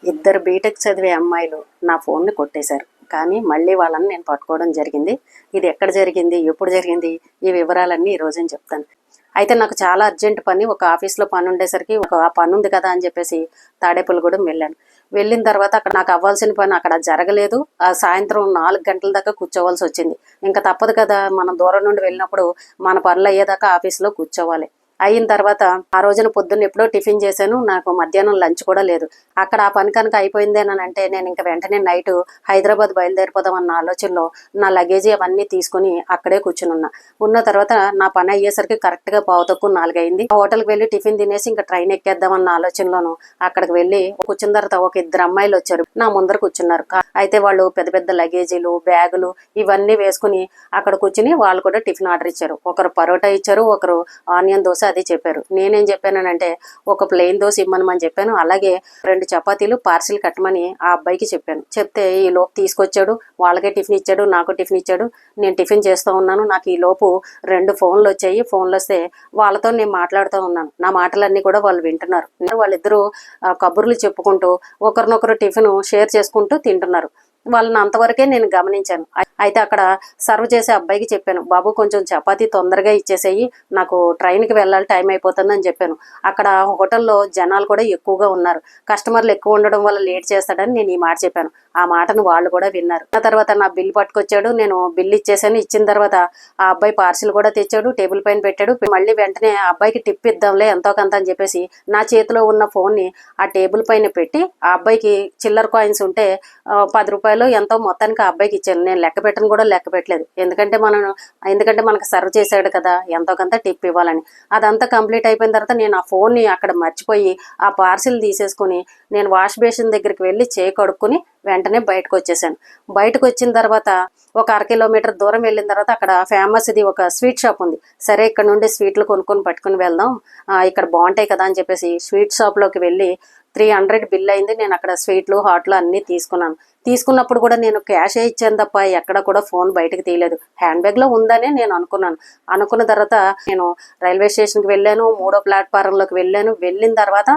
ఇద్దరు బీటెక్ చదివే అమ్మాయిలు నా ఫోన్ని కొట్టేశారు. కానీ మళ్ళీ వాళ్ళని నేను పట్టుకోవడం జరిగింది. ఇది ఎక్కడ జరిగింది, ఎప్పుడు జరిగింది, ఈ వివరాలన్నీ ఈరోజు నేను చెప్తాను. అయితే నాకు చాలా అర్జెంట్ పని, ఒక ఆఫీస్లో పని ఉండేసరికి ఆ పని ఉంది కదా అని చెప్పేసి తాడేపల్లిగూడెం వెళ్ళాను. వెళ్ళిన తర్వాత అక్కడ నాకు అవ్వాల్సిన పని అక్కడ జరగలేదు. ఆ సాయంత్రం 4 గంటల దాకా కూర్చోవలసి వచ్చింది. ఇంకా తప్పదు కదా, మనం దూరం నుండి వెళ్ళినప్పుడు మన పనులు అయ్యేదాకా ఆఫీస్లో కూర్చోవాలి. అయిన తర్వాత ఆ రోజున పొద్దున్న ఎప్పుడో టిఫిన్ చేశాను. నాకు మధ్యాహ్నం లంచ్ కూడా లేదు. అక్కడ ఆ పని కనుక అయిపోయిందేనంటే నేను ఇంకా వెంటనే నైట్ హైదరాబాద్ బయలుదేరిపోదాం అన్న ఆలోచనలో నా లగేజీ అవన్నీ తీసుకుని అక్కడే కూర్చుని ఉన్న తర్వాత నా పని అయ్యేసరికి కరెక్ట్గా 3:15 అయింది. ఆ హోటల్కి వెళ్ళి టిఫిన్ తినేసి ఇంకా ట్రైన్ ఎక్కేద్దామన్న ఆలోచనలోను అక్కడికి వెళ్ళి కూర్చున్న తర్వాత ఒక ఇద్దరు అమ్మాయిలు వచ్చారు, నా ముందర కూర్చున్నారు. అయితే వాళ్ళు పెద్ద పెద్ద లగేజీలు, బ్యాగులు ఇవన్నీ వేసుకుని అక్కడ కూర్చుని వాళ్ళు కూడా టిఫిన్ ఆర్డర్ ఇచ్చారు. ఒకరు పరోటా ఇచ్చారు, ఒకరు ఆనియన్ దోశ అది చెప్పారు. నేనేం చెప్పానంటే ఒక ప్లెయిన్ దోశ ఇమ్మనమని చెప్పాను. అలాగే 2 చపాతీలు పార్సిల్ కట్టమని ఆ అబ్బాయికి చెప్పాను. చెప్తే ఈ లోపు తీసుకొచ్చాడు, వాళ్ళకే టిఫిన్ ఇచ్చాడు, నాకు టిఫిన్ ఇచ్చాడు. నేను టిఫిన్ చేస్తూ ఉన్నాను. నాకు ఈ లోపు 2 ఫోన్లు వచ్చాయి. ఫోన్లు వస్తే వాళ్ళతో నేను మాట్లాడుతూ ఉన్నాను. నా మాటలన్నీ కూడా వాళ్ళు వింటున్నారు. వాళ్ళిద్దరూ కబుర్లు చెప్పుకుంటూ ఒకరినొకరు టిఫిన్ షేర్ చేసుకుంటూ తింటున్నారు. వాళ్ళని అంతవరకే నేను గమనించాను. అయితే అక్కడ సర్వ్ చేసే అబ్బాయికి చెప్పాను, బాబు కొంచెం చపాతీ తొందరగా ఇచ్చేసేయి, నాకు ట్రైన్కి వెళ్ళాలి, టైం అయిపోతుందని చెప్పాను. అక్కడ హోటల్లో జనాలు కూడా ఎక్కువగా ఉన్నారు. కస్టమర్లు ఎక్కువ ఉండడం వల్ల లేట్ చేస్తాడని నేను ఈ మాట చెప్పాను. ఆ మాటను వాళ్ళు కూడా విన్నారు. ఆ తర్వాత నా బిల్ పట్టుకొచ్చాడు. నేను బిల్ ఇచ్చేసాను. ఇచ్చిన తర్వాత ఆ అబ్బాయి పార్సిల్ కూడా తెచ్చాడు, టేబుల్ పైన పెట్టాడు. మళ్ళీ వెంటనే ఆ అబ్బాయికి టిప్ ఇద్దాంలే ఎంతో కొంత అని చెప్పేసి నా చేతిలో ఉన్న ఫోన్ని ఆ టేబుల్ పైన పెట్టి ఆ అబ్బాయికి చిల్లర కాయిన్స్ ఉంటే 10 రూపాయలు ఎంతో మొత్తానికి ఆ అబ్బాయికి ఇచ్చాను. నేను లెక్క పెట్టను కూడా లెక్క పెట్టలేదు. ఎందుకంటే మనకు సర్వ్ చేశాడు కదా, ఎంతో కొంత టిప్ ఇవ్వాలని. అదంతా కంప్లీట్ అయిపోయిన తర్వాత నేను ఆ ఫోన్ని అక్కడ మర్చిపోయి ఆ పార్సిల్ తీసేసుకుని నేను వాష్ బేసిన్ దగ్గరికి వెళ్ళి చేయి కడుక్కుని వెంటనే బయటకు వచ్చేసాను. బయటకు వచ్చిన తర్వాత ఒక 1/2 కిలోమీటర్ దూరం వెళ్ళిన తర్వాత అక్కడ ఫేమస్ ఇది ఒక స్వీట్ షాప్ ఉంది. సరే ఇక్కడ నుండి స్వీట్లు కొనుక్కొని పట్టుకుని వెళ్దాం, ఇక్కడ బాగుంటాయి కదా అని చెప్పేసి స్వీట్ షాప్లోకి వెళ్ళి 300 బిల్ అయింది. నేను అక్కడ స్వీట్లు, హాట్లు అన్నీ తీసుకున్నాను. తీసుకున్నప్పుడు కూడా నేను క్యాషే ఇచ్చాను తప్ప ఎక్కడ కూడా ఫోన్ బయటకు తీయలేదు. హ్యాండ్ బ్యాగ్లో ఉందనే నేను అనుకున్నాను. అనుకున్న తర్వాత నేను రైల్వే స్టేషన్కి వెళ్ళాను, 3వ ప్లాట్ఫారంలోకి వెళ్ళాను. వెళ్ళిన తర్వాత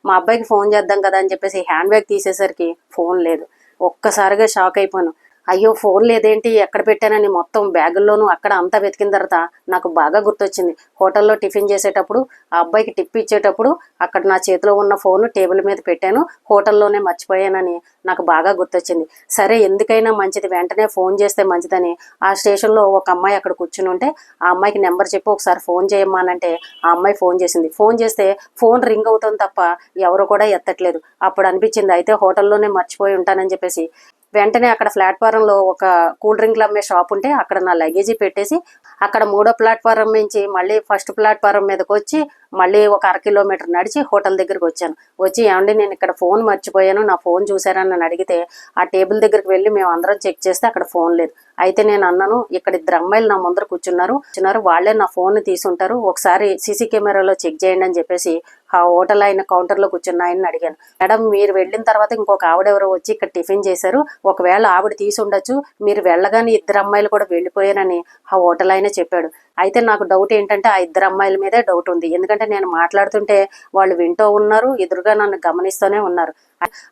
మా అబ్బాయికి ఫోన్ చేద్దాం కదా అని చెప్పేసి హ్యాండ్ బ్యాగ్ తీసేసరికి ఫోన్ లేదు. ఒక్కసారిగా షాక్ అయిపోయాను. అయ్యో ఫోన్ లేదేంటి, ఎక్కడ పెట్టానని మొత్తం బ్యాగుల్లోనూ అక్కడ అంతా వెతికిన తర్వాత నాకు బాగా గుర్తొచ్చింది. హోటల్లో టిఫిన్ చేసేటప్పుడు ఆ అబ్బాయికి టిప్ ఇచ్చేటప్పుడు అక్కడ నా చేతిలో ఉన్న ఫోన్ టేబుల్ మీద పెట్టాను, హోటల్లోనే మర్చిపోయానని నాకు బాగా గుర్తొచ్చింది. సరే ఎందుకైనా మంచిది, వెంటనే ఫోన్ చేస్తే మంచిదని ఆ స్టేషన్లో ఒక అమ్మాయి అక్కడ కూర్చుని ఉంటే ఆ అమ్మాయికి నెంబర్ చెప్పి ఒకసారి ఫోన్ చేయమ్మానంటే ఆ అమ్మాయి ఫోన్ చేసింది. ఫోన్ చేస్తే ఫోన్ రింగ్ అవుతుంది తప్ప ఎవరు కూడా ఎత్తట్లేదు. అప్పుడు అనిపించింది అయితే హోటల్లోనే మర్చిపోయి ఉంటానని చెప్పేసి వెంటనే అక్కడ ప్లాట్ఫారంలో ఒక కూల్ డ్రింక్లు అమ్మే షాప్ ఉంటే అక్కడ నా లగేజీ పెట్టేసి అక్కడ 3వ ప్లాట్ఫారం నుంచి మళ్ళీ ఫస్ట్ ప్లాట్ఫారం మీదకి వచ్చి మళ్ళీ ఒక 1/2 కిలోమీటర్ నడిచి హోటల్ దగ్గరికి వచ్చాను. వచ్చి ఏమండి నేను ఇక్కడ ఫోన్ మర్చిపోయాను, నా ఫోన్ చూసారని నన్ను అడిగితే ఆ టేబుల్ దగ్గరికి వెళ్ళి మేము అందరం చెక్ చేస్తే అక్కడ ఫోన్ లేదు. అయితే నేను అన్నాను, ఇక్కడ 2 అమ్మాయిలు నా ముందర కూర్చున్నారు, వాళ్ళే నా ఫోన్ తీసుంటారు, ఒకసారి సీసీ కెమెరాలో చెక్ చేయండి అని చెప్పేసి ఆ హోటల్ ఆయన కౌంటర్లో కూర్చున్న ఆయన్ని అడిగాను. మేడం మీరు వెళ్ళిన తర్వాత ఇంకొక ఆవిడెవరో వచ్చి ఇక్కడ టిఫిన్ చేశారు, ఒకవేళ ఆవిడ తీసి ఉండొచ్చు, మీరు వెళ్ళగానే 2 అమ్మాయిలు కూడా వెళ్ళిపోయారని ఆ హోటల్ ఆయన చెప్పాడు. అయితే నాకు డౌట్ ఏంటంటే ఆ 2 అమ్మాయిల మీదే డౌట్ ఉంది. ఎందుకంటే నేను మాట్లాడుతుంటే వాళ్ళు వింటూ ఉన్నారు, ఎదురుగా నన్ను గమనిస్తూనే ఉన్నారు.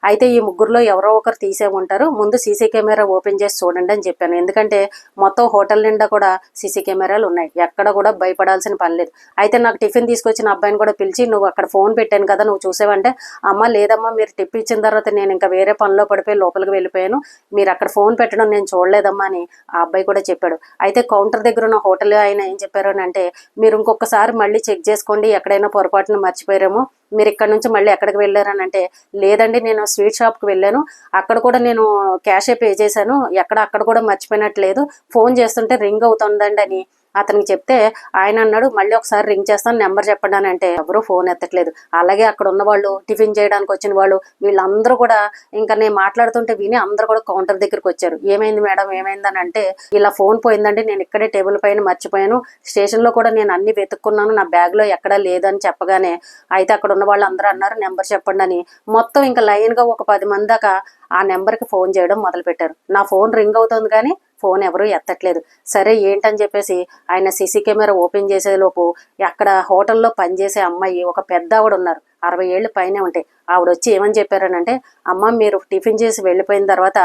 అయితే ఈ ముగ్గురులో ఎవరో ఒకరు తీసే ఉంటారు, ముందు సీసీ కెమెరా ఓపెన్ చేసి చూడండి అని చెప్పాను. ఎందుకంటే మొత్తం హోటల్ నిండా కూడా సీసీ కెమెరాలు ఉన్నాయి, ఎక్కడ కూడా భయపడాల్సిన పని లేదు. అయితే నాకు టిఫిన్ తీసుకొచ్చిన అబ్బాయిని కూడా పిలిచి నువ్వు అక్కడ ఫోన్ పెట్టాను కదా నువ్వు చూసావంటే, అమ్మ లేదమ్మా మీరు టిప్ ఇచ్చిన తర్వాత నేను ఇంకా వేరే పనిలో పడిపోయి లోపలికి వెళ్ళిపోయాను, మీరు అక్కడ ఫోన్ పెట్టడం నేను చూడలేదమ్మా అని ఆ అబ్బాయి కూడా చెప్పాడు. అయితే కౌంటర్ దగ్గర ఉన్న హోటల్ ఆయన ఏం చెప్పారు అని అంటే, మీరు ఇంకొకసారి మళ్ళీ చెక్ చేసుకోండి, ఎక్కడైనా పొరపాటున మర్చిపోయారేమో, మీరు ఇక్కడ నుంచి మళ్ళీ ఎక్కడికి వెళ్ళారని అంటే, లేదండి నేను స్వీట్ షాప్కి వెళ్ళాను, అక్కడ కూడా నేను క్యాషే పే చేశాను, అక్కడ కూడా మర్చిపోయినట్లేదు, ఫోన్ చేస్తుంటే రింగ్ అవుతుందండి అని అతనికి చెప్తే ఆయన అన్నాడు, మళ్ళీ ఒకసారి రింగ్ చేస్తాను, నెంబర్ చెప్పండి అని అంటే ఎవరు ఫోన్ ఎత్తట్లేదు. అలాగే అక్కడ ఉన్న వాళ్ళు, టిఫిన్ చేయడానికి వచ్చిన వాళ్ళు, వీళ్ళందరూ కూడా ఇంకా నేను మాట్లాడుతుంటే విని అందరూ కూడా కౌంటర్ దగ్గరికి వచ్చారు. ఏమైంది మేడం ఏమైందని అంటే, ఇలా ఫోన్ పోయిందండి, నేను ఇక్కడే టేబుల్ పైన మర్చిపోయాను, స్టేషన్లో కూడా నేను అన్ని వెతుక్కున్నాను, నా బ్యాగ్లో ఎక్కడా లేదని చెప్పగానే అయితే అక్కడ ఉన్న వాళ్ళు అందరూ అన్నారు నెంబర్ చెప్పండి అని. మొత్తం ఇంకా లైన్గా ఒక 10 మంది దాకా ఆ నెంబర్కి ఫోన్ చేయడం మొదలుపెట్టారు. నా ఫోన్ రింగ్ అవుతుంది కానీ ఫోన్ ఎవరు ఎత్తట్లేదు. సరే ఏంటని చెప్పేసి ఆయన సీసీ కెమెరా ఓపెన్ చేసేలోపు అక్కడ హోటల్లో పనిచేసే అమ్మాయి, ఒక పెద్ద ఆవిడ ఉన్నారు, 60 ఏళ్ళు పైనే ఉంటాయి. ఆవిడ వచ్చి ఏమని చెప్పారనంటే, అమ్మ మీరు టిఫిన్ చేసి వెళ్ళిపోయిన తర్వాత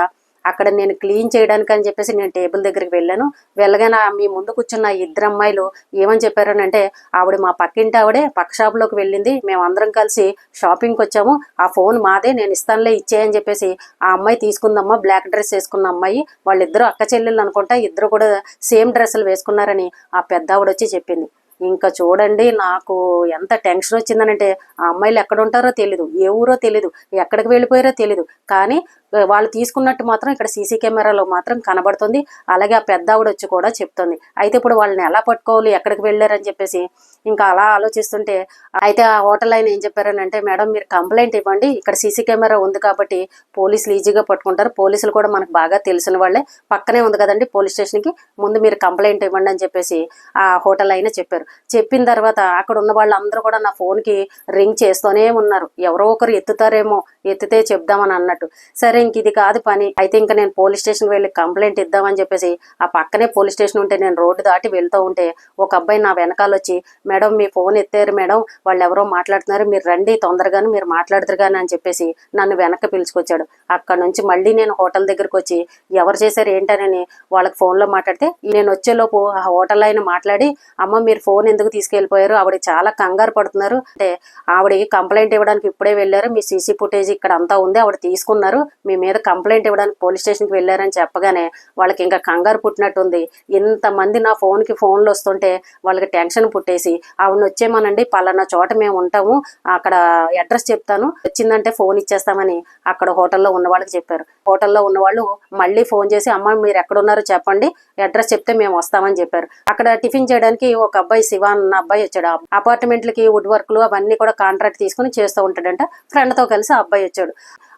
అక్కడ నేను క్లీన్ చేయడానికి అని చెప్పేసి నేను టేబుల్ దగ్గరికి వెళ్ళాను. వెళ్ళగానే మీ ముందు కూర్చున్న ఇద్దరు అమ్మాయిలు ఏమని చెప్పారనంటే, ఆవిడ మా పక్కింటి ఆవిడే పక్క షాప్లోకి వెళ్ళింది, మేమందరం కలిసి షాపింగ్కి వచ్చాము, ఆ ఫోన్ మాదే, నేను ఇస్తానులే ఇచ్చేయని చెప్పేసి ఆ అమ్మాయి తీసుకుందమ్మా, బ్లాక్ డ్రెస్ వేసుకున్న అమ్మాయి, వాళ్ళిద్దరూ అక్క చెల్లెళ్ళు అనుకుంటా, ఇద్దరు కూడా సేమ్ డ్రెస్సులు వేసుకున్నారని ఆ పెద్ద ఆవిడ వచ్చి చెప్పింది. ఇంకా చూడండి నాకు ఎంత టెన్షన్ వచ్చిందనంటే, ఆ అమ్మాయిలు ఎక్కడ ఉంటారో తెలీదు, ఏ ఊరో తెలీదు, ఎక్కడికి వెళ్ళిపోయారో తెలీదు, కానీ వాళ్ళు తీసుకున్నట్టు మాత్రం ఇక్కడ సీసీ కెమెరాలో మాత్రం కనబడుతుంది. అలాగే ఆ పెద్ద ఆవిడ వచ్చి కూడా చెప్తుంది. అయితే ఇప్పుడు వాళ్ళని ఎలా పట్టుకోవాలి, ఎక్కడికి వెళ్ళారని చెప్పేసి ఇంకా అలా ఆలోచిస్తుంటే, అయితే ఆ హోటల్ ఆయన ఏం చెప్పారనంటే, మేడం మీరు కంప్లైంట్ ఇవ్వండి, ఇక్కడ సీసీ కెమెరా ఉంది కాబట్టి పోలీసులు ఈజీగా పట్టుకుంటారు, పోలీసులు కూడా మనకు బాగా తెలిసిన వాళ్ళే, పక్కనే ఉంది కదండి పోలీస్ స్టేషన్కి, ముందు మీరు కంప్లైంట్ ఇవ్వండి అని చెప్పేసి ఆ హోటల్ అయినా చెప్పారు. చెప్పిన తర్వాత అక్కడ ఉన్న వాళ్ళందరూ కూడా నా ఫోన్కి రింగ్ చేస్తూనే ఉన్నారు, ఎవరో ఒకరు ఎత్తుతారేమో, ఎత్తితే చెప్దామని అన్నట్టు. సరే ఇంక ఇది కాదు పని, అయితే ఇంకా నేను పోలీస్ స్టేషన్కి వెళ్ళి కంప్లైంట్ ఇద్దామని చెప్పేసి ఆ పక్కనే పోలీస్ స్టేషన్ ఉంటే నేను రోడ్డు దాటి వెళ్తూ ఉంటే ఒక అబ్బాయి నా వెనకాల వచ్చి, మేడం మీ ఫోన్ ఎత్తారు మేడం, వాళ్ళు ఎవరో మాట్లాడుతున్నారు, మీరు రండి తొందరగానే, మీరు మాట్లాడుతురు కానీ అని చెప్పేసి నన్ను వెనక్కి పిలుచుకొచ్చాడు. అక్కడ నుంచి మళ్ళీ నేను హోటల్ దగ్గరికి వచ్చి ఎవరు చేశారు ఏంటనని వాళ్ళకి ఫోన్లో మాట్లాడితే, నేను వచ్చేలోపు ఆ హోటల్ ఆయన మాట్లాడి, అమ్మ మీరు ఫోన్ ఎందుకు తీసుకెళ్ళిపోయారు, ఆవిడ చాలా కంగారు పడుతున్నారు అంటే, ఆవిడ కంప్లైంట్ ఇవ్వడానికి ఇప్పుడే వెళ్ళారు, మీ సీసీ ఫుటేజ్ ఇక్కడ అంతా ఉంది, ఆవిడ తీసుకున్నారు, మీ మీద కంప్లైంట్ ఇవ్వడానికి పోలీస్ స్టేషన్కి వెళ్ళారని చెప్పగానే వాళ్ళకి ఇంకా కంగారు పుట్టినట్టుంది. ఇంతమంది నా ఫోన్లు వస్తుంటే వాళ్ళకి టెన్షన్ పుట్టేసి, ఆవిడని వచ్చేమనండి, పలానా చోట మేము ఉంటాము, అక్కడ అడ్రస్ చెప్తాను, వచ్చిందంటే ఫోన్ ఇచ్చేస్తామని అక్కడ హోటల్లో ఉన్న వాళ్ళకి చెప్పారు. హోటల్లో ఉన్న వాళ్ళు మళ్ళీ ఫోన్ చేసి, అమ్మ మీరు ఎక్కడున్నారో చెప్పండి, అడ్రస్ చెప్తే మేము వస్తామని చెప్పారు. అక్కడ టిఫిన్ చేయడానికి ఒక అబ్బాయి, శివ అన్న అబ్బాయి వచ్చాడు. అపార్ట్మెంట్లకి వుడ్ వర్క్లు అవన్నీ కూడా కాంట్రాక్ట్ తీసుకుని చేస్తూ ఉంటాడంట. ఫ్రెండ్తో కలిసి ఆ అబ్బాయి వచ్చాడు.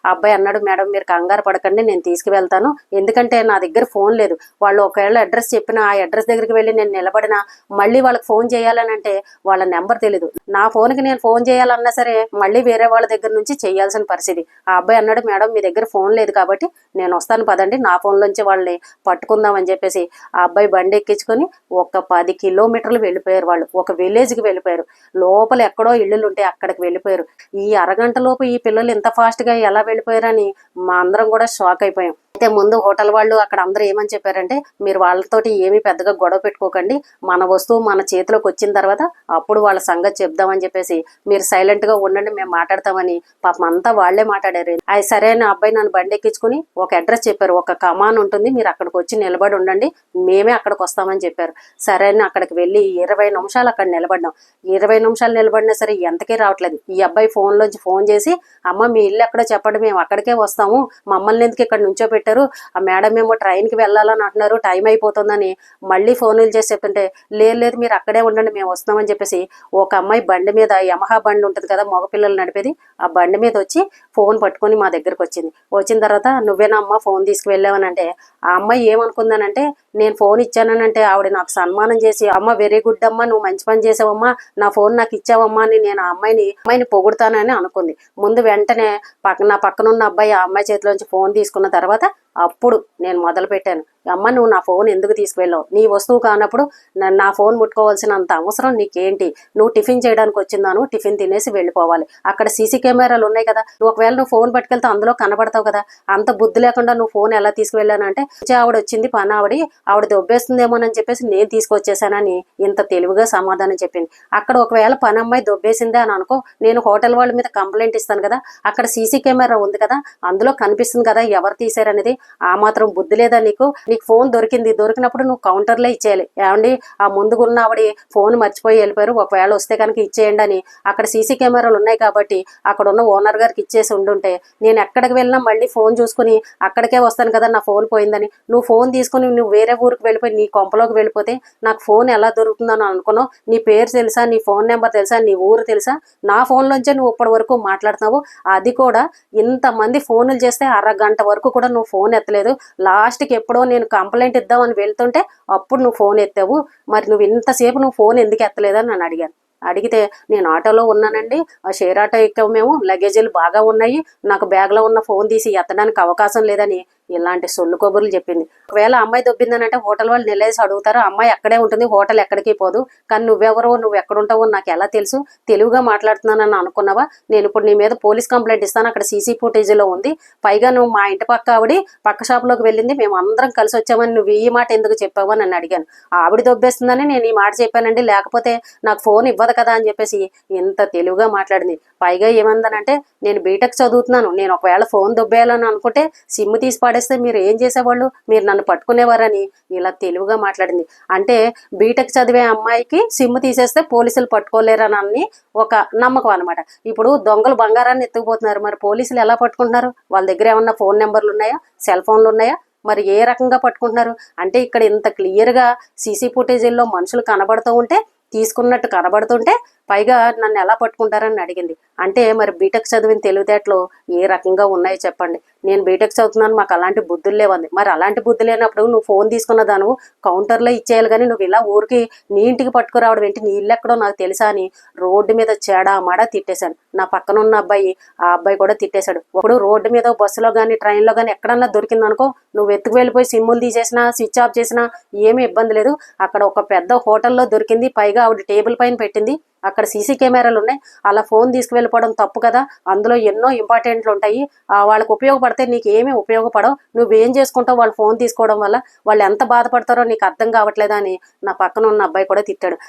ఆ అబ్బాయి అన్నాడు, మేడం మీరు కంగారు పడకండి, నేను తీసుకువెళ్తాను, ఎందుకంటే నా దగ్గర ఫోన్ లేదు, వాళ్ళు ఒకవేళ అడ్రస్ చెప్పిన ఆ అడ్రస్ దగ్గరికి వెళ్ళి నేను నిలబడినా మళ్ళీ వాళ్ళకి ఫోన్ చేయాలని అంటే వాళ్ళ నెంబర్ తెలీదు, నా ఫోన్కి నేను ఫోన్ చేయాలన్నా సరే మళ్ళీ వేరే వాళ్ళ దగ్గర నుంచి చేయాల్సిన పరిస్థితి. ఆ అబ్బాయి అన్నాడు, మేడం మీ దగ్గర ఫోన్ లేదు కాబట్టి నేను వస్తాను పదండి, నా ఫోన్లోంచి వాళ్ళని పట్టుకుందామని చెప్పేసి ఆ అబ్బాయి బండి ఎక్కించుకొని ఒక 10 కిలోమీటర్లు వెళ్ళిపోయారు. వాళ్ళు ఒక విలేజ్కి వెళ్ళిపోయారు, లోపల ఎక్కడో ఇళ్ళు ఉంటే అక్కడికి వెళ్ళిపోయారు. ఈ అరగంట లోపు ఈ పిల్లలు ఇంత ఫాస్ట్గా ఎలా వెళ్ళిపోయారని మా అందరం కూడా షాక్ అయిపోయాం. అయితే ముందు హోటల్ వాళ్ళు అక్కడ అందరూ ఏమని చెప్పారంటే, మీరు వాళ్ళతోటి ఏమీ పెద్దగా గొడవ పెట్టుకోకండి, మన వస్తువు మన చేతిలోకి వచ్చిన తర్వాత అప్పుడు వాళ్ళ సంగతి చెప్దామని చెప్పేసి మీరు సైలెంట్గా ఉండండి, మేము మాట్లాడతామని పాపం అంతా వాళ్లే మాట్లాడారు. అది సరే అని అబ్బాయి నన్ను బండి ఎక్కించుకుని ఒక అడ్రస్ చెప్పారు, ఒక కమాన్ ఉంటుంది, మీరు అక్కడికి వచ్చి నిలబడి ఉండండి, మేమే అక్కడికి వస్తామని చెప్పారు. సరే అని అక్కడికి వెళ్ళి 20 నిమిషాలు అక్కడ నిలబడ్డాం. 20 నిమిషాలు నిలబడినా సరే ఎంతకీ రావట్లేదు. ఈ అబ్బాయి ఫోన్లోంచి ఫోన్ చేసి, అమ్మ మీ ఇల్లు ఎక్కడో చెప్పండి, మేము అక్కడికే వస్తాము, మమ్మల్ని ఎందుకు ఇక్కడ నుంచో పెట్టారు, ఆ మేడం ఏమో ట్రైన్కి వెళ్ళాలని అంటున్నారు, టైం అయిపోతుందని మళ్ళీ ఫోన్లు చేసి చెప్తుంటే, లేదు మీరు అక్కడే ఉండండి మేము వస్తామని చెప్పేసి ఒక అమ్మాయి బండి మీద, యమహా బండి ఉంటుంది కదా మగపిల్లలు నడిపేది, ఆ బండి మీద వచ్చి ఫోన్ పట్టుకొని మా దగ్గరకు వచ్చింది. వచ్చిన తర్వాత నువ్వేనా అమ్మ ఫోన్ తీసుకువెళ్ళావని అంటే, ఆ అమ్మాయి ఏమనుకుందానంటే, నేను ఫోన్ ఇచ్చానంటే ఆవిడ నాకు సన్మానం చేసి, అమ్మ వెరీ గుడ్ అమ్మా, నువ్వు మంచి పని చేసావమ్మా, నా ఫోన్ నాకు ఇచ్చావమ్మా అని నేను ఆ అమ్మాయిని పొగుడుతానని అనుకుంది. ముందు వెంటనే నా పక్కనున్న అబ్బాయి ఆ అమ్మాయి చేతిలోంచి ఫోన్ తీసుకున్న తర్వాత అప్పుడు నేను మొదలు పెట్టాను, అమ్మ నువ్వు నా ఫోన్ ఎందుకు తీసుకువెళ్ళావు, నీ వస్తువు కానప్పుడు నా ఫోన్ ముట్టుకోవాల్సినంత అవసరం నీకేంటి, నువ్వు టిఫిన్ చేయడానికి వచ్చిందాను, టిఫిన్ తినేసి వెళ్ళిపోవాలి, అక్కడ సీసీ కెమెరాలు ఉన్నాయి కదా, ఒకవేళ నువ్వు ఫోన్ పట్టుకెళ్తే అందులో కనబడతావు కదా, అంత బుద్ధి లేకుండా నువ్వు ఫోన్ ఎలా తీసుకువెళ్ళానంటే, ఆవిడ వచ్చింది పని ఆవిడ దొబ్బేస్తుందేమోనని చెప్పేసి నేను తీసుకొచ్చేసానని ఇంత తెలివిగా సమాధానం చెప్పింది. అక్కడ ఒకవేళ పని అమ్మాయి దొబ్బేసిందే అని అనుకో, నేను హోటల్ వాళ్ళ మీద కంప్లైంట్ ఇస్తాను కదా, అక్కడ సీసీ కెమెరా ఉంది కదా, అందులో కనిపిస్తుంది కదా ఎవరు తీశారనేది, ఆ మాత్రం బుద్ధి లేదా నీకు ఫోన్ దొరికినప్పుడు నువ్వు కౌంటర్లో ఇచ్చేయాలి, ఏమండి ఆ ముందుకున్న ఆవిడ ఫోన్ మర్చిపోయి వెళ్ళిపోయారు, ఒకవేళ వస్తే కనుక ఇచ్చేయండి అని, అక్కడ సీసీ కెమెరాలు ఉన్నాయి కాబట్టి అక్కడ ఉన్న ఓనర్ గారికి ఇచ్చేసి ఉండుంటే నేను ఎక్కడికి వెళ్ళినా మళ్ళీ ఫోన్ చూసుకుని అక్కడికే వస్తాను కదా నా ఫోన్ పోయిందని, నువ్వు ఫోన్ తీసుకుని నువ్వు వేరే ఊరికి వెళ్ళిపోయి నీ కొంపలోకి వెళ్ళిపోతే నాకు ఫోన్ ఎలా దొరుకుతుందని అనుకున్నావు, నీ పేరు తెలుసా, నీ ఫోన్ నెంబర్ తెలుసా, నీ ఊరు తెలుసా, నా ఫోన్లోంచే నువ్వు ఇప్పటి వరకు మాట్లాడుతున్నావు, అది కూడా ఇంతమంది ఫోన్లు చేస్తే అరగంట వరకు కూడా నువ్వు ఫోన్ ఎత్తలేదు, లాస్ట్కి ఎప్పుడో నేను కంప్లైంట్ ఇద్దామని వెళ్తుంటే అప్పుడు నువ్వు ఫోన్ ఎత్తావు, మరి నువ్వు ఇంతసేపు నువ్వు ఫోన్ ఎందుకు ఎత్తలేదని నన్ను అడిగాను. అడిగితే నేను ఆటోలో ఉన్నానండి, ఆ షేర్ ఆటో ఎక్కాము మేము, లగేజీలు బాగా ఉన్నాయి, నాకు బ్యాగ్లో ఉన్న ఫోన్ తీసి ఎత్తడానికి అవకాశం లేదని ఇలాంటి సొల్లు కబుర్లు చెప్పింది. ఒకవేళ అమ్మాయి దొబ్బిందని అంటే హోటల్ వాళ్ళు నిలేసి అడుగుతారు, అమ్మాయి అక్కడే ఉంటుంది, హోటల్ ఎక్కడికి పోదు. కానీ నువ్వెవరో, నువ్వు ఎక్కడుంటావో నాకు ఎలా తెలుసు, తెలివిగా మాట్లాడుతున్నానని అనుకున్నావా? నేను ఇప్పుడు నీ మీద పోలీస్ కంప్లైంట్ ఇస్తాను, అక్కడ సీసీ ఫుటేజ్లో ఉంది. పైగా నువ్వు మా ఇంటి పక్క ఆవిడ పక్క షాప్లోకి వెళ్ళింది, మేము అందరం కలిసి వచ్చామని నువ్వు ఈ మాట ఎందుకు చెప్పావు అని నన్ను అడిగాను. ఆవిడ దొబ్బేస్తుందని నేను ఈ మాట చెప్పానండి, లేకపోతే నాకు ఫోన్ ఇవ్వదు కదా అని చెప్పేసి ఎంత తెలివిగా మాట్లాడింది. పైగా ఏమందనంటే, నేను బీటెక్ చదువుతున్నాను, నేను ఒకవేళ ఫోన్ దొబ్బేయాలని అనుకుంటే సిమ్ తీసి పాడేస్తే మీరు ఏం చేసేవాళ్ళు, మీరు నన్ను పట్టుకునేవారని ఇలా తెలివిగా మాట్లాడింది. అంటే బీటెక్ చదివే అమ్మాయికి సిమ్ తీసేస్తే పోలీసులు పట్టుకోలేరని ఒక నమ్మకం అనమాట. ఇప్పుడు దొంగలు బంగారాన్ని ఎత్తుకుపోతున్నారు, మరి పోలీసులు ఎలా పట్టుకుంటున్నారు? వాళ్ళ దగ్గర ఏమన్నా ఫోన్ నెంబర్లు ఉన్నాయా, సెల్ ఫోన్లు ఉన్నాయా? మరి ఏ రకంగా పట్టుకుంటున్నారు? అంటే ఇక్కడ ఇంత క్లియర్గా సీసీ ఫుటేజీల్లో మనుషులు కనబడుతూ ఉంటే, తీసుకున్నట్టు కనబడుతుంటే, పైగా నన్ను ఎలా పట్టుకుంటారని అడిగింది. అంటే మరి బీటెక్ చదివిన తెలివితేటలు ఏ రకంగా ఉన్నాయో చెప్పండి. నేను బీటెక్ చదువుతున్నాను, మాకు అలాంటి బుద్ధులు లేవంది. మరి అలాంటి బుద్ధి లేనప్పుడు నువ్వు ఫోన్ తీసుకున్న దాను కౌంటర్లో ఇచ్చేయాలి, కానీ నువ్వు ఇలా ఊరికి నీ ఇంటికి పట్టుకురావడం ఏంటి, నీ ఇల్లు ఎక్కడో నాకు తెలుసా అని రోడ్డు మీద చెడా మడా తిట్టేశాను. నా పక్కన ఉన్న అబ్బాయి, ఆ అబ్బాయి కూడా తిట్టేశాడు. ఒకడు రోడ్డు మీద బస్సులో కానీ ట్రైన్లో కానీ ఎక్కడన్నా దొరికిందనుకో, నువ్వు ఎత్తుకు వెళ్ళిపోయి సిమ్ములు తీసేసినా స్విచ్ ఆఫ్ చేసినా ఏమీ ఇబ్బంది లేదు. అక్కడ ఒక పెద్ద హోటల్లో దొరికింది, పైగా ఆవిడ టేబుల్ పైన పెట్టింది, అక్కడ సీసీ కెమెరాలు ఉన్నాయి, అలా ఫోన్ తీసుకువెళ్ళిపోవడం తప్పు కదా, అందులో ఎన్నో ఇంపార్టెంట్లు ఉంటాయి, వాళ్ళకు ఉపయోగపడితే నీకు ఏమీ ఉపయోగపడవు, నువ్వేం చేసుకుంటావు వాళ్ళు ఫోన్ తీసుకోవడం వల్ల, వాళ్ళు ఎంత బాధపడతారో నీకు అర్థం కావట్లేదా అని నా పక్కన ఉన్న అబ్బాయి కూడా తిట్టాడు.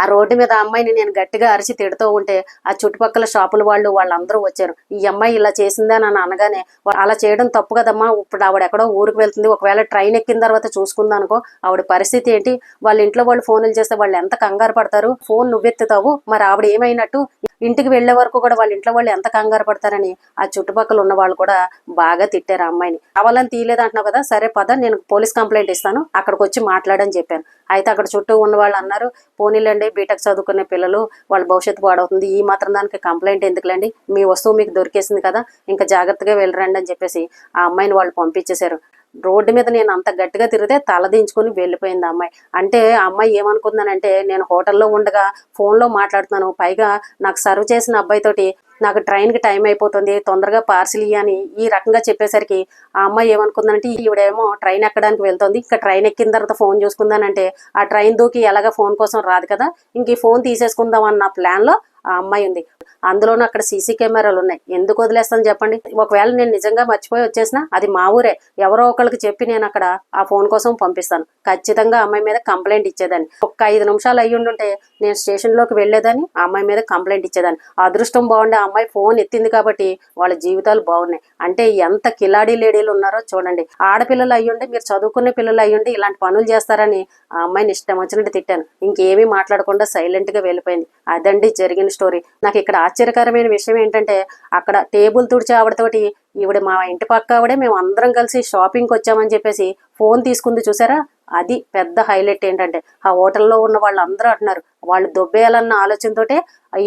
ఆ రోడ్డు మీద ఆ అమ్మాయిని నేను గట్టిగా అరిచి తిడుతూ ఉంటే ఆ చుట్టుపక్కల షాపుల వాళ్ళందరూ వచ్చారు. ఈ అమ్మాయి ఇలా చేసిందా అని అనగానే, అలా చేయడం తప్పు కదమ్మా, ఇప్పుడు ఆవిడ ఎక్కడో ఊరికి వెళ్తుంది, ఒకవేళ ట్రైన్ ఎక్కిన తర్వాత చూసుకుందా అనుకో ఆవిడ పరిస్థితి ఏంటి, వాళ్ళ ఇంట్లో వాళ్ళు ఫోన్లు చేస్తే వాళ్ళు ఎంత కంగారు పడతారు, ఫోన్ నువ్వెత్తుతావు, మరి ఆవిడ ఏమైనట్టు, ఇంటికి వెళ్లే వరకు కూడా వాళ్ళ ఇంట్లో వాళ్ళు ఎంత కంగారు పడతారని ఆ చుట్టుపక్కల ఉన్న వాళ్ళు కూడా బాగా తిట్టారు ఆ అమ్మాయిని. కావాలని తీయలేదు అంటున్నావు కదా, సరే పద నేను పోలీస్ కంప్లైంట్ ఇస్తాను, అక్కడికి వచ్చి మాట్లాడని చెప్పాను. అయితే అక్కడ చుట్టూ ఉన్న వాళ్ళు అన్నారు, పోనీలండి బీటెక్ చదువుకునే పిల్లలు, వాళ్ళ భవిష్యత్తు పాడవుతుంది, ఈ మాత్రం దానికి కంప్లైంట్ ఎందుకులేండి, మీ వస్తువు మీకు దొరికేసింది కదా, ఇంకా జాగ్రత్తగా వెళ్ళరండి అని చెప్పేసి ఆ అమ్మాయిని వాళ్ళు పంపించేశారు. రోడ్డు మీద నేను అంత గట్టిగా తిరిగితే తలదించుకొని వెళ్ళిపోయింది ఆ అమ్మాయి. అంటే ఆ అమ్మాయి ఏమనుకుందానంటే, నేను హోటల్లో ఉండగా ఫోన్లో మాట్లాడుతున్నాను, పైగా నాకు సర్వ్ చేసిన అబ్బాయితోటి నాకు ట్రైన్కి టైం అయిపోతుంది, తొందరగా పార్సిల్ ఇయ్యని ఈ రకంగా చెప్పేసరికి ఆ అమ్మాయి ఏమనుకుందంటే, ఈవిడేమో ట్రైన్ ఎక్కడానికి వెళ్తుంది, ఇంకా ట్రైన్ ఎక్కిన తర్వాత ఫోన్ చూసుకుందానంటే ఆ ట్రైన్ దూకి ఎలాగ ఫోన్ కోసం రాదు కదా, ఇంక ఈ ఫోన్ తీసేసుకుందాం అన్న ప్లాన్లో ఆ అమ్మాయి ఉంది. అందులోనూ అక్కడ సీసీ కెమెరాలు ఉన్నాయి, ఎందుకు వదిలేస్తాను చెప్పండి. ఒకవేళ నేను నిజంగా మర్చిపోయి వచ్చేసినా అది మా ఊరే, ఎవరో ఒకరికి చెప్పి నేను అక్కడ ఆ ఫోన్ కోసం పంపిస్తాను, ఖచ్చితంగా అమ్మాయి మీద కంప్లైంట్ ఇచ్చేదాన్ని. ఒక్క 5 నిమిషాలు అయ్యి ఉండుంటే నేను స్టేషన్లోకి వెళ్ళేదాన్ని, ఆ అమ్మాయి మీద కంప్లైంట్ ఇచ్చేదాన్ని. అదృష్టం బాగుండే ఆ అమ్మాయి ఫోన్ ఎత్తింది కాబట్టి వాళ్ళ జీవితాలు బాగున్నాయి. అంటే ఎంత కిలాడీ లేడీలు ఉన్నారో చూడండి. ఆడపిల్లలు అయ్యుండి, మీరు చదువుకునే పిల్లలు అయ్యుండి ఇలాంటి పనులు చేస్తారని ఆ అమ్మాయిని ఇష్టం వచ్చినట్టు తిట్టాను. ఇంకేమీ మాట్లాడకుండా సైలెంట్గా వెళ్ళిపోయింది. అదండి జరిగిన స్టోరీ. నాకు ఇక్కడ ఆశ్చర్యకరమైన విషయం ఏంటంటే, అక్కడ టేబుల్ తుడిచే ఆవిడతోటి ఈవిడ మా ఇంటి పక్క ఆవిడే, మేము అందరం కలిసి షాపింగ్కి వచ్చామని చెప్పేసి ఫోన్ తీసుకుంది చూసారా, అది పెద్ద హైలైట్. ఏంటంటే ఆ హోటల్లో ఉన్న వాళ్ళందరూ అంటున్నారు, వాళ్ళు దొబ్బేయాలన్న ఆలోచనతోటే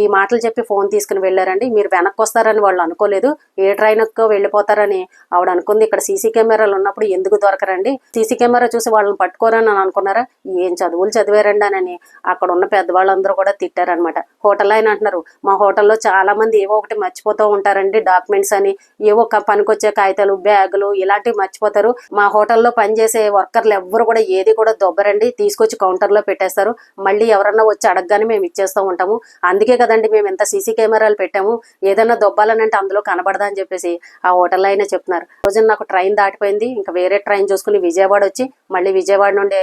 ఈ మాటలు చెప్పి ఫోన్ తీసుకుని వెళ్ళారండి, మీరు వెనక్కి వస్తారని వాళ్ళు అనుకోలేదు, ఏ ట్రైన్కో వెళ్ళిపోతారని ఆవిడ అనుకుంది. ఇక్కడ సీసీ కెమెరాలు ఉన్నప్పుడు ఎందుకు దొరకరండి, సీసీ కెమెరా చూసి వాళ్ళని పట్టుకోరని అని అనుకున్నారా, ఏం చదువులు చదివారండి అని అక్కడ ఉన్న పెద్దవాళ్ళందరూ కూడా తిట్టారనమాట. హోటల్ ఆయన అంటున్నారు, మా హోటల్లో చాలా మంది ఏవో ఒకటి మర్చిపోతూ ఉంటారండి, డాక్యుమెంట్స్ అని, ఏవో పనికొచ్చే కాగితాలు, బ్యాగులు ఇలాంటివి మర్చిపోతారు, మా హోటల్లో పనిచేసే వర్కర్లు ఎవ్వరు కూడా ఏది కూడా దొబ్బరండి, తీసుకొచ్చి కౌంటర్లో పెట్టేస్తారు, మళ్ళీ ఎవరన్నా వచ్చి అడగగానే మేము ఇచ్చేస్తూ ఉంటాము, అందుకే కదండి మేము ఎంత సీసీ కెమెరాలు పెట్టాము, ఏదైనా దొబ్బాలనంటే అందులో కనబడదా అని చెప్పేసి ఆ హోటల్ అయినా చెప్తున్నారు. రోజు నాకు ట్రైన్ దాటిపోయింది, ఇంకా వేరే ట్రైన్ చూసుకుని విజయవాడ వచ్చి మళ్ళీ విజయవాడ నుండి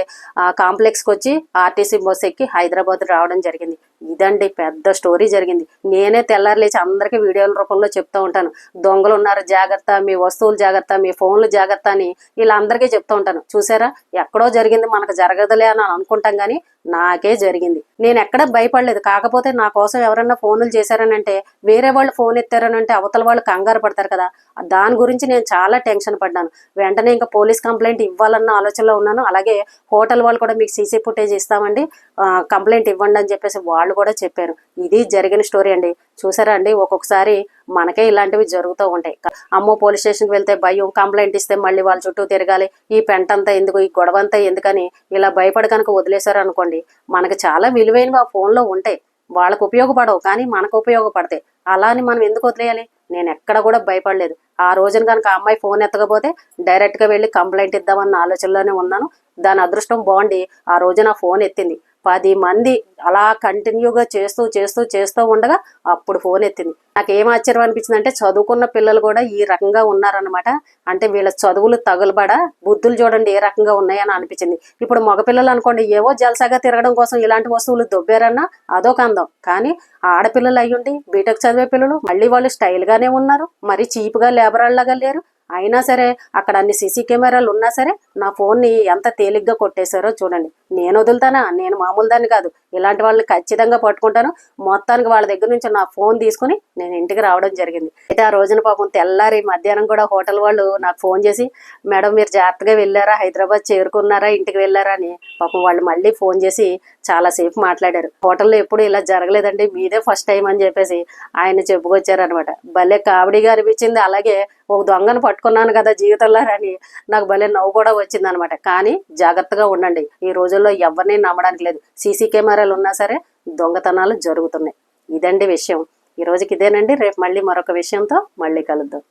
కాంప్లెక్స్కి వచ్చి ఆర్టీసీ బస్సు ఎక్కి హైదరాబాద్ రావడం జరిగింది. ఇదండి పెద్ద స్టోరీ జరిగింది. నేనే తెల్లారి లేచి అందరికీ వీడియోల రూపంలో చెప్తూ ఉంటాను, దొంగలు ఉన్నారు జాగ్రత్త, మీ వస్తువులు జాగ్రత్త, మీ ఫోన్లు జాగ్రత్త అని ఇలా అందరికీ చెప్తూ ఉంటాను. చూసారా, ఎక్కడో జరిగింది మనకు జరగదులే అని అనుకుంటాం, కానీ నాకే జరిగింది. నేను ఎక్కడ భయపడలేదు. కాకపోతే నా కోసం ఎవరన్నా ఫోన్లు చేశారని అంటే, వేరే వాళ్ళు ఫోన్ ఎత్తారని అంటే అవతల వాళ్ళు కంగారు పడతారు కదా, దాని గురించి నేను చాలా టెన్షన్ పడ్డాను. వెంటనే ఇంకా పోలీస్ కంప్లైంట్ ఇవ్వాలన్న ఆలోచనలో ఉన్నాను. అలాగే హోటల్ వాళ్ళు కూడా మీకు సీసీ ఫుటేజ్ ఇస్తామండి, కంప్లైంట్ ఇవ్వండి అని చెప్పేసి వాళ్ళు కూడా చెప్పారు. ఇది జరిగిన స్టోరీ అండి. చూసారా అండి, ఒక్కొక్కసారి మనకే ఇలాంటివి జరుగుతూ ఉంటాయి. అమ్మో పోలీస్ స్టేషన్కి వెళ్తే భయం, కంప్లైంట్ ఇస్తే మళ్ళీ వాళ్ళ చుట్టూ తిరగాలి, ఈ పెంటంతా ఎందుకు, ఈ గొడవ అంతా ఎందుకని ఇలా భయపడి కనుక వదిలేశారు అనుకోండి, మనకు చాలా విలువైనవి ఆ ఫోన్లో ఉంటాయి, వాళ్ళకు ఉపయోగపడవు కానీ మనకు ఉపయోగపడతాయి. అలా అని మనం ఎందుకు వదిలేయాలి? నేను ఎక్కడ కూడా భయపడలేదు. ఆ రోజున కనుక ఆ అమ్మాయి ఫోన్ ఎత్తకపోతే డైరెక్ట్గా వెళ్ళి కంప్లైంట్ ఇద్దామన్న ఆలోచనలోనే ఉన్నాను. దాని అదృష్టం బాగుండి ఆ రోజు నా ఫోన్ ఎత్తింది. 10 మంది అలా కంటిన్యూగా చేస్తూ చేస్తూ చేస్తూ ఉండగా అప్పుడు ఫోన్ ఎత్తింది. నాకు ఏం ఆశ్చర్యం అనిపించింది అంటే చదువుకున్న పిల్లలు కూడా ఈ రకంగా ఉన్నారనమాట. అంటే వీళ్ళ చదువులు తగులబడ బుద్ధులు చూడండి ఏ రకంగా ఉన్నాయని అనిపించింది. ఇప్పుడు మగపిల్లలు అనుకోండి ఏవో జలసాగా తిరగడం కోసం ఇలాంటి వస్తువులు దొబ్బారన్నా అదొక అందం. కానీ ఆడపిల్లలు అయ్యుండి బీటెక్ చదివే పిల్లలు మళ్ళీ వాళ్ళు స్టైల్గానే ఉన్నారు, మరి చీప్గా లేబరాల్లాగా లేరు. అయినా సరే అక్కడ అన్ని సీసీ కెమెరాలు ఉన్నా సరే నా ఫోన్ని ఎంత తేలిగ్గా కొట్టేశారో చూడండి. నేను వదులుతానా? నేను మామూలు దాన్ని కాదు. ఇలాంటి వాళ్ళని ఖచ్చితంగా పట్టుకుంటాను. మొత్తానికి వాళ్ళ దగ్గర నుంచి నా ఫోన్ తీసుకుని నేను ఇంటికి రావడం జరిగింది. అయితే ఆ రోజున పాపం తెల్లారి మధ్యాహ్నం కూడా హోటల్ వాళ్ళు నాకు ఫోన్ చేసి, మేడం మీరు జాగ్రత్తగా వెళ్ళారా, హైదరాబాద్ చేరుకున్నారా, ఇంటికి వెళ్ళారా అని పాపం వాళ్ళు మళ్ళీ ఫోన్ చేసి చాలాసేపు మాట్లాడారు. హోటల్లో ఎప్పుడు ఇలా జరగలేదండి, మీదే ఫస్ట్ టైం అని చెప్పేసి ఆయన చెప్పుకొచ్చారనమాట. భలే కామెడీగా అనిపించింది. అలాగే ఒక దొంగను పట్టుకున్నాను కదా జీవితంలో అని నాకు భలే నవ్వు కూడా వచ్చింది అనమాట. కానీ జాగ్రత్తగా ఉండండి, ఈ రోజుల్లో ఎవరిని నమ్మడానికి లేదు. సీసీ కెమెరాలు ఉన్నా సరే దొంగతనాలు జరుగుతున్నాయి. ఇదండి విషయం. ఈ రోజుకి ఇదేనండి. రేపు మళ్ళీ మరొక విషయంతో మళ్ళీ కలుద్దాం.